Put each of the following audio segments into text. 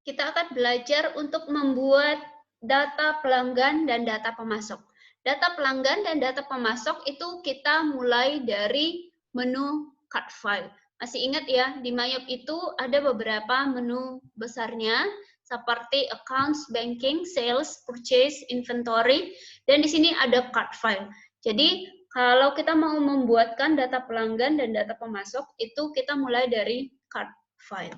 kita akan belajar untuk membuat data pelanggan dan data pemasok. Data pelanggan dan data pemasok itu kita mulai dari menu card file. Masih ingat ya, di Mayop itu ada beberapa menu besarnya seperti accounts, banking, sales, purchase, inventory, dan di sini ada card file. Jadi kalau kita mau membuatkan data pelanggan dan data pemasok, itu kita mulai dari card file.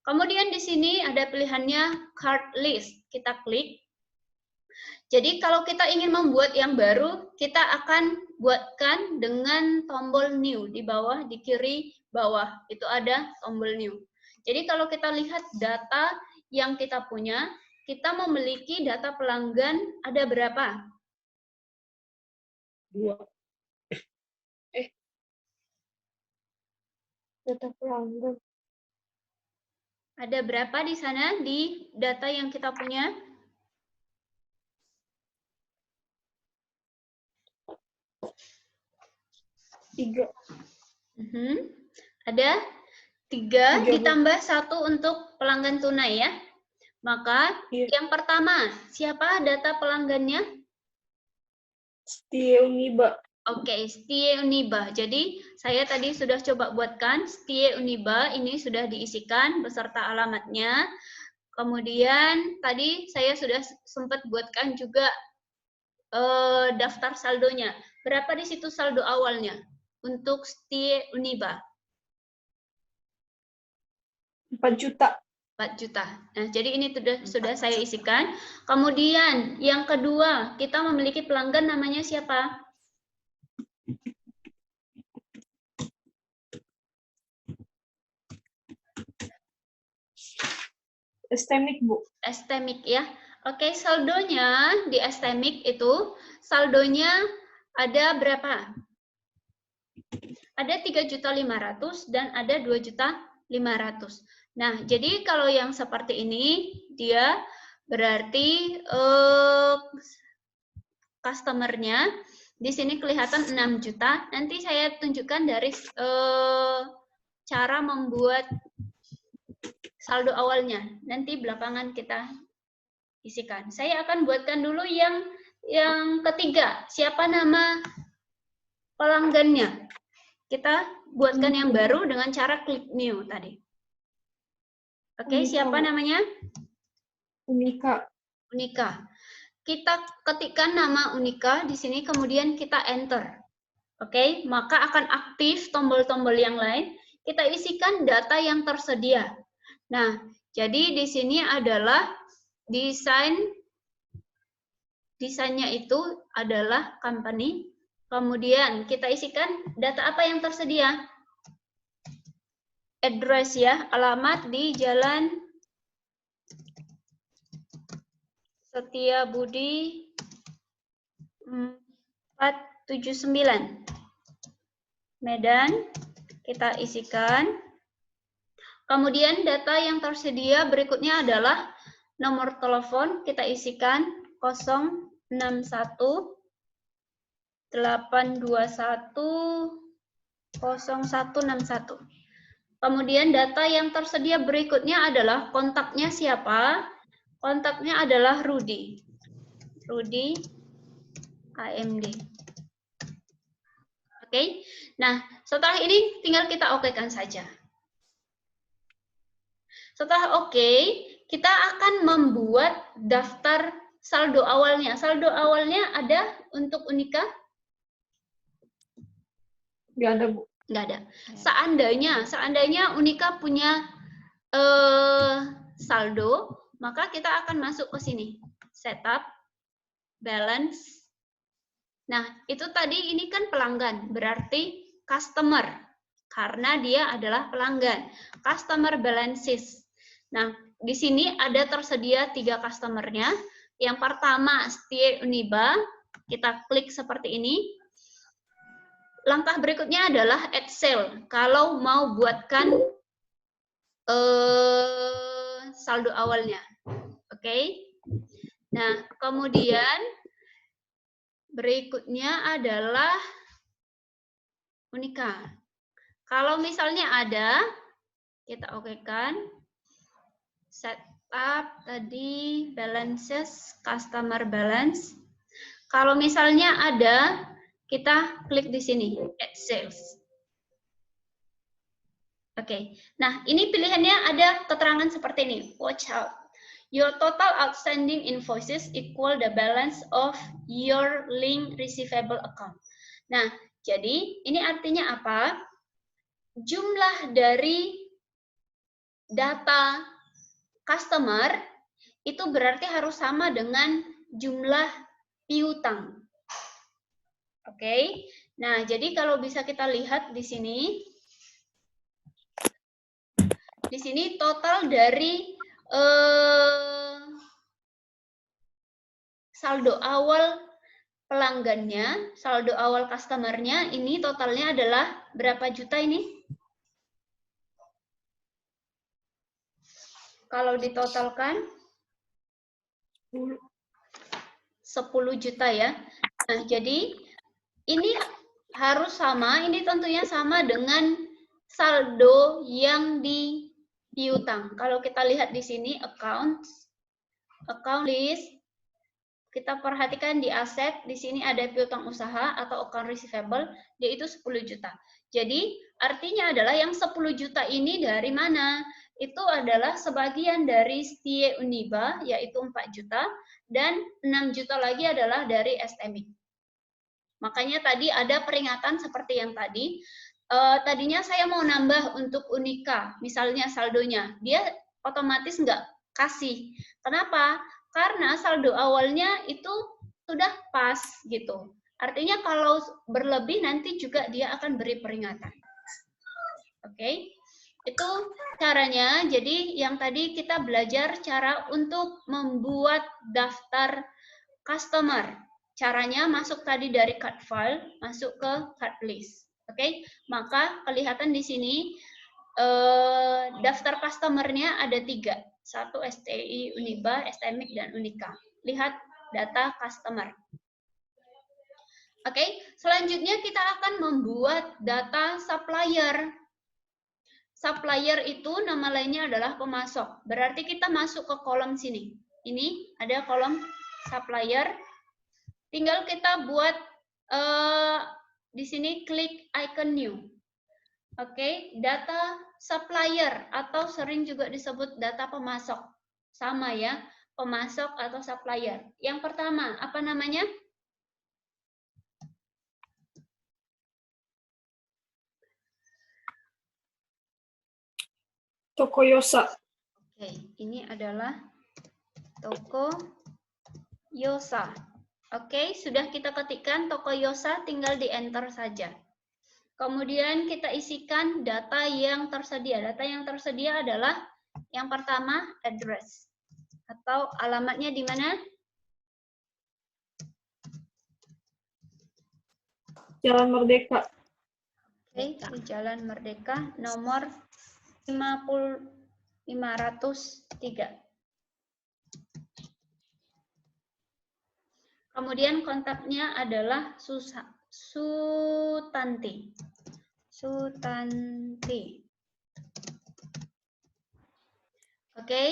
Kemudian di sini ada pilihannya card list. Kita klik. Jadi kalau kita ingin membuat yang baru, kita akan buatkan dengan tombol new di bawah, di kiri bawah. Itu ada tombol new. Jadi kalau kita lihat data yang kita punya, kita memiliki data pelanggan ada berapa? 2. Data pelanggan. Ada berapa di sana di data yang kita punya? 3. Ada 3 ditambah 1 untuk pelanggan tunai ya. Maka yang pertama, siapa data pelanggannya? Setie Uniba. Oke, Setie Uniba. Jadi saya tadi sudah coba buatkan Setie Uniba, ini sudah diisikan beserta alamatnya. Kemudian tadi saya sudah sempat buatkan juga daftar saldonya. Berapa di situ saldo awalnya untuk Setie Uniba? 4 juta. 4 juta. Nah, jadi ini sudah saya isikan. Kemudian yang kedua, kita memiliki pelanggan namanya siapa? Estemik, Bu. Estemik ya. Oke, saldonya di Estemik itu saldonya ada berapa? Ada 3.500.000 dan ada 2.500.000. Nah, jadi kalau yang seperti ini dia berarti customer-nya di sini kelihatan 6 juta. Nanti saya tunjukkan dari cara membuat saldo awalnya. Nanti belakangan kita isikan. Saya akan buatkan dulu yang ketiga. Siapa nama pelanggannya? Kita buatkan yang baru dengan cara klik new tadi. Oke, siapa namanya? Unika. Unika. Kita ketikkan nama Unika di sini, kemudian kita enter. Oke, maka akan aktif tombol-tombol yang lain. Kita isikan data yang tersedia. Nah, jadi di sini adalah desainnya itu adalah company. Kemudian kita isikan data apa yang tersedia? Address ya, alamat di Jalan Setiabudi 479 Medan, kita isikan. Kemudian data yang tersedia berikutnya adalah nomor telepon, kita isikan 061 821 0161. Kemudian data yang tersedia berikutnya adalah kontaknya siapa? Kontaknya adalah Rudy. Rudy AMD. Oke. Nah, setelah ini tinggal kita okekan saja. Setelah oke, kita akan membuat daftar saldo awalnya. Saldo awalnya ada untuk Unika? Nggak ada, Bu. Nggak ada. Seandainya Unika punya saldo, maka kita akan masuk ke sini. Setup, balance. Nah, itu tadi ini kan pelanggan, berarti customer. Karena dia adalah pelanggan. Customer balances. Nah, di sini ada tersedia 3 customernya. Yang pertama, Setie Uniba. Kita klik seperti ini. Langkah berikutnya adalah add sale. Kalau mau buatkan saldo awalnya. Oke. Nah, kemudian berikutnya adalah Unika. Kalau misalnya ada, kita okekan. setup tadi balances, customer balance. Kalau misalnya ada, kita klik di sini, add sales. Oke, nah ini pilihannya ada keterangan seperti ini. Watch out. Your total outstanding invoices equal the balance of your link receivable account. Nah, jadi ini artinya apa? Jumlah dari data customer itu berarti harus sama dengan jumlah piutang. Oke, nah jadi kalau bisa kita lihat di sini total dari saldo awal pelanggannya, saldo awal customernya ini totalnya adalah berapa juta ini? Kalau ditotalkan 10 juta ya. Nah, jadi ini harus sama, ini tentunya sama dengan saldo yang piutang. Kalau kita lihat di sini account list, kita perhatikan di aset, di sini ada piutang usaha atau account receivable, yaitu 10 juta. Jadi artinya adalah yang 10 juta ini dari mana? Itu adalah sebagian dari Setie Uniba, yaitu 4 juta, dan 6 juta lagi adalah dari STMI. Makanya tadi ada peringatan seperti yang tadi. Tadinya saya mau nambah untuk Unika, misalnya saldonya. Dia otomatis nggak kasih. Kenapa? Karena saldo awalnya itu sudah pas gitu. Artinya kalau berlebih nanti juga dia akan beri peringatan. Oke. Itu caranya. Jadi yang tadi kita belajar cara untuk membuat daftar customer. Caranya masuk tadi dari card file, masuk ke card list. Oke, maka kelihatan di sini daftar customer-nya ada 3. 1 STI Uniba, STMIC, dan Unika. Lihat data customer. Oke, selanjutnya kita akan membuat data supplier. Supplier itu nama lainnya adalah pemasok. Berarti kita masuk ke kolom sini. Ini ada kolom supplier. Tinggal kita buat di sini klik icon new. Oke, data supplier atau sering juga disebut data pemasok. Sama ya, pemasok atau supplier. Yang pertama, apa namanya? Toko Yosa. Oke, ini adalah Toko Yosa. Oke, sudah kita ketikkan Toko Yosa, tinggal di enter saja. Kemudian kita isikan data yang tersedia. Data yang tersedia adalah yang pertama address atau alamatnya di mana? Jalan Merdeka. Oke, di Jalan Merdeka nomor 503. Kemudian kontaknya adalah Sutanti. Oke.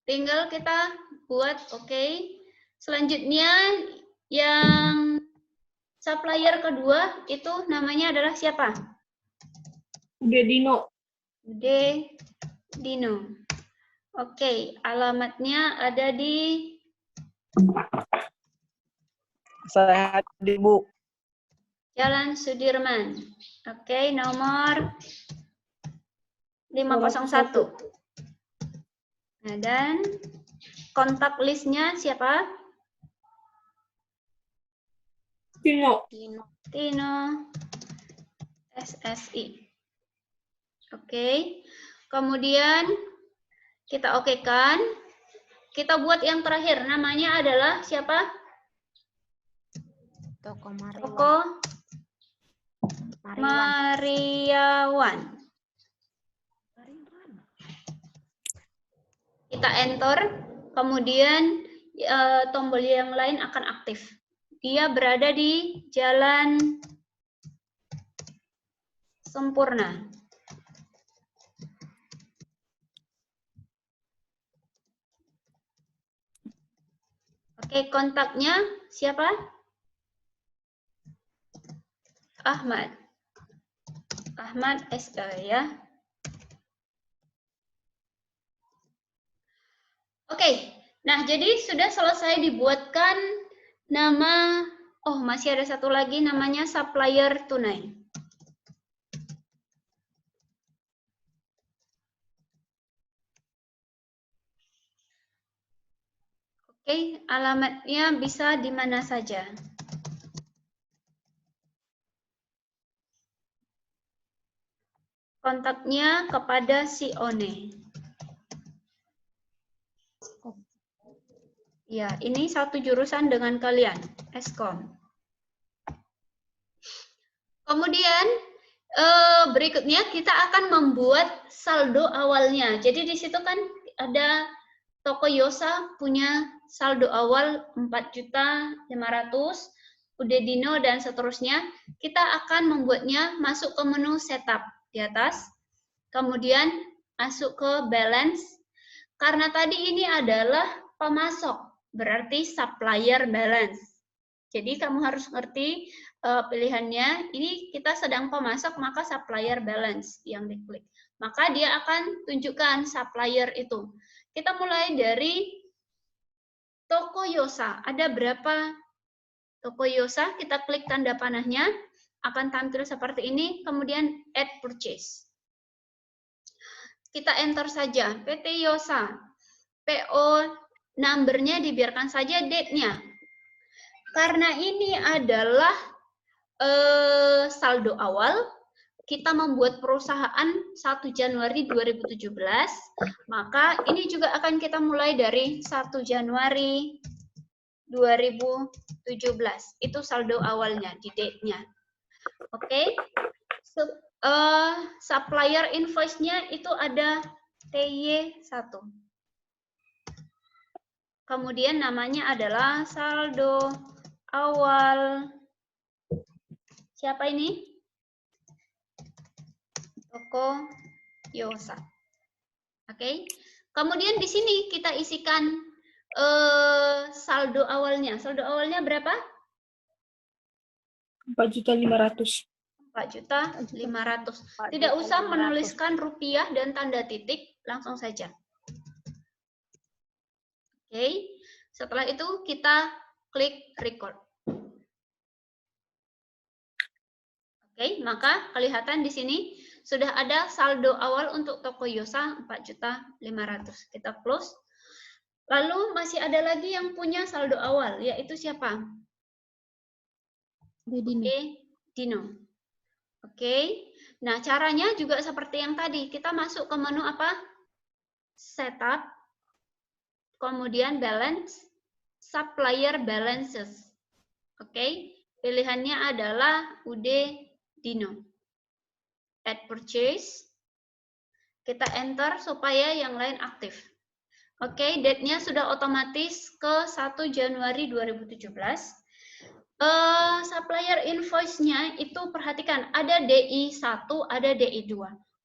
Tinggal kita buat oke. Selanjutnya yang supplier kedua itu namanya adalah siapa? Dino. Dino. Oke, alamatnya ada di Saya hadir, Bu. Jalan Sudirman. Oke, nomor 501. Nah, dan kontak listnya siapa? Tino. SSI. Oke. Kemudian kita okekan. Kita buat yang terakhir. Namanya adalah siapa? Toko Mariawan. Kita enter. Kemudian tombol yang lain akan aktif. Dia berada di Jalan Sempurna. Oke, kontaknya siapa? Ahmad. Ahmad SE ya. Oke, nah jadi sudah selesai dibuatkan nama, oh masih ada satu lagi namanya supplier tunai. Oke, alamatnya bisa di mana saja. Kontaknya kepada si One. Ya, ini satu jurusan dengan kalian, Eskom. Kemudian berikutnya kita akan membuat saldo awalnya. Jadi di situ kan ada toko Yosa punya saldo awal 4.500.000, Udedino dan seterusnya. Kita akan membuatnya masuk ke menu setup di atas. Kemudian masuk ke balance. Karena tadi ini adalah pemasok, berarti supplier balance. Jadi kamu harus ngerti pilihannya. Ini kita sedang pemasok, maka supplier balance yang diklik. Maka dia akan tunjukkan supplier itu. Kita mulai dari toko Yosa. Ada berapa toko Yosa? Kita klik tanda panahnya, akan tampil seperti ini. Kemudian add purchase. Kita enter saja PT Yosa. PO number-nya dibiarkan saja, date-nya. Karena ini adalah saldo awal, kita membuat perusahaan 1 Januari 2017, maka ini juga akan kita mulai dari 1 Januari 2017. Itu saldo awalnya, di date-nya. Oke. Supplier invoice-nya itu ada TY1. Kemudian namanya adalah saldo awal. Siapa ini? Toko Yosa. Oke. Kemudian di sini kita isikan saldo awalnya. Saldo awalnya berapa? 4.500.000. 4.500.000. Tidak usah menuliskan rupiah dan tanda titik, langsung saja. Oke. Setelah itu kita klik record. Oke, maka kelihatan di sini sudah ada saldo awal untuk toko Yosa 4.500.000. Kita close. Lalu masih ada lagi yang punya saldo awal, yaitu siapa? Oke, Dino. Oke. Nah, caranya juga seperti yang tadi. Kita masuk ke menu apa? Setup. Kemudian balance, supplier balances. Oke. Pilihannya adalah Udedino. Add purchase. Kita enter supaya yang lain aktif. Oke, date-nya sudah otomatis ke 1 Januari 2017. Supplier invoice-nya itu perhatikan, ada DI1, ada DI2.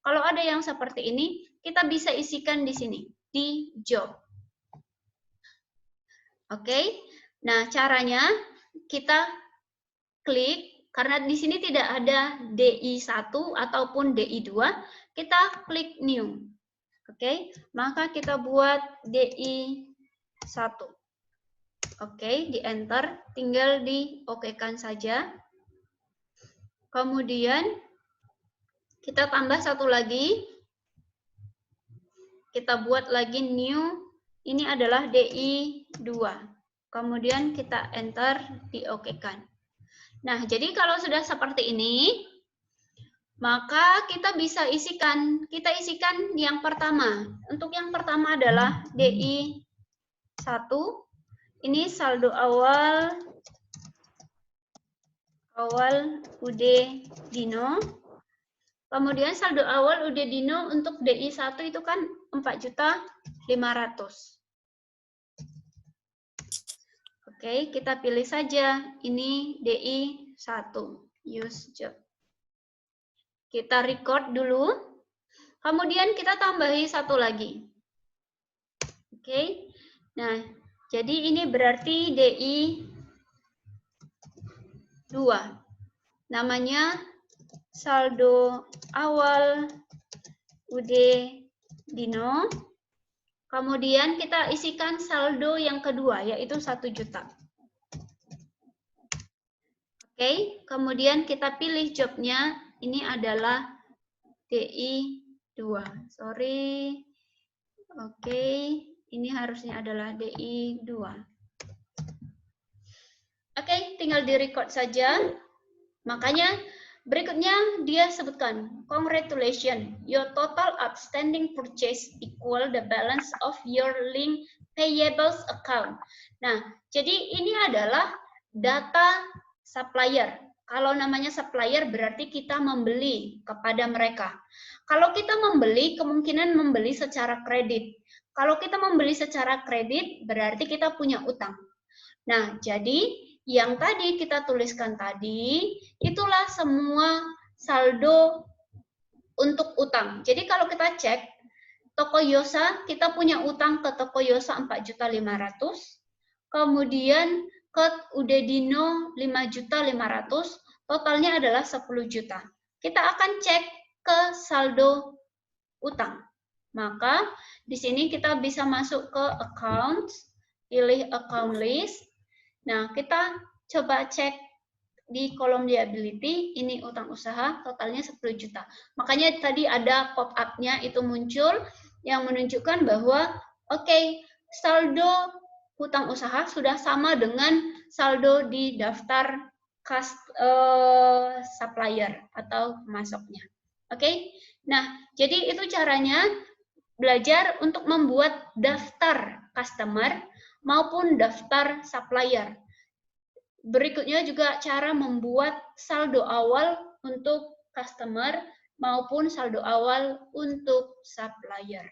Kalau ada yang seperti ini, kita bisa isikan di sini, di job. Oke, nah caranya kita klik, karena di sini tidak ada DI1 ataupun DI2, kita klik new. Oke, maka kita buat DI1. Oke, di enter, tinggal di oke-kan saja. Kemudian kita tambah satu lagi. Kita buat lagi new, ini adalah DI2. Kemudian kita enter, di oke-kan. Nah, jadi kalau sudah seperti ini, maka kita bisa isikan. Kita isikan yang pertama. Untuk yang pertama adalah DI1. Ini saldo awal Udedino. Kemudian saldo awal Udedino untuk DI1 itu kan 4.500.000. Oke, kita pilih saja ini DI1, use job. Kita record dulu. Kemudian kita tambahi satu lagi. Oke. Nah, Jadi ini berarti DI 2. Namanya saldo awal UD Dino. Kemudian kita isikan saldo yang kedua, yaitu 1 juta. Oke, kemudian kita pilih jobnya. Ini adalah DI 2. Sorry. Oke, ini harusnya adalah DI 2. Oke, tinggal di-record saja. Makanya berikutnya dia sebutkan, congratulations, your total outstanding purchase equal the balance of your link payables account. Nah, jadi ini adalah data supplier. Kalau namanya supplier berarti kita membeli kepada mereka. Kalau kita membeli, kemungkinan membeli secara kredit. Kalau kita membeli secara kredit, berarti kita punya utang. Nah, jadi yang tadi kita tuliskan tadi, itulah semua saldo untuk utang. Jadi kalau kita cek, Toko Yosa, kita punya utang ke Toko Yosa 4.500.000, kemudian ke Udedino 5.500.000, totalnya adalah 10 juta. Kita akan cek ke saldo utang. Maka di sini kita bisa masuk ke accounts, pilih account list. Nah, kita coba cek di kolom liability, ini utang usaha, totalnya 10 juta. Makanya tadi ada pop-up-nya itu muncul yang menunjukkan bahwa oke, saldo utang usaha sudah sama dengan saldo di daftar supplier atau pemasoknya. Oke? Nah, jadi itu caranya belajar untuk membuat daftar customer maupun daftar supplier. Berikutnya juga cara membuat saldo awal untuk customer maupun saldo awal untuk supplier.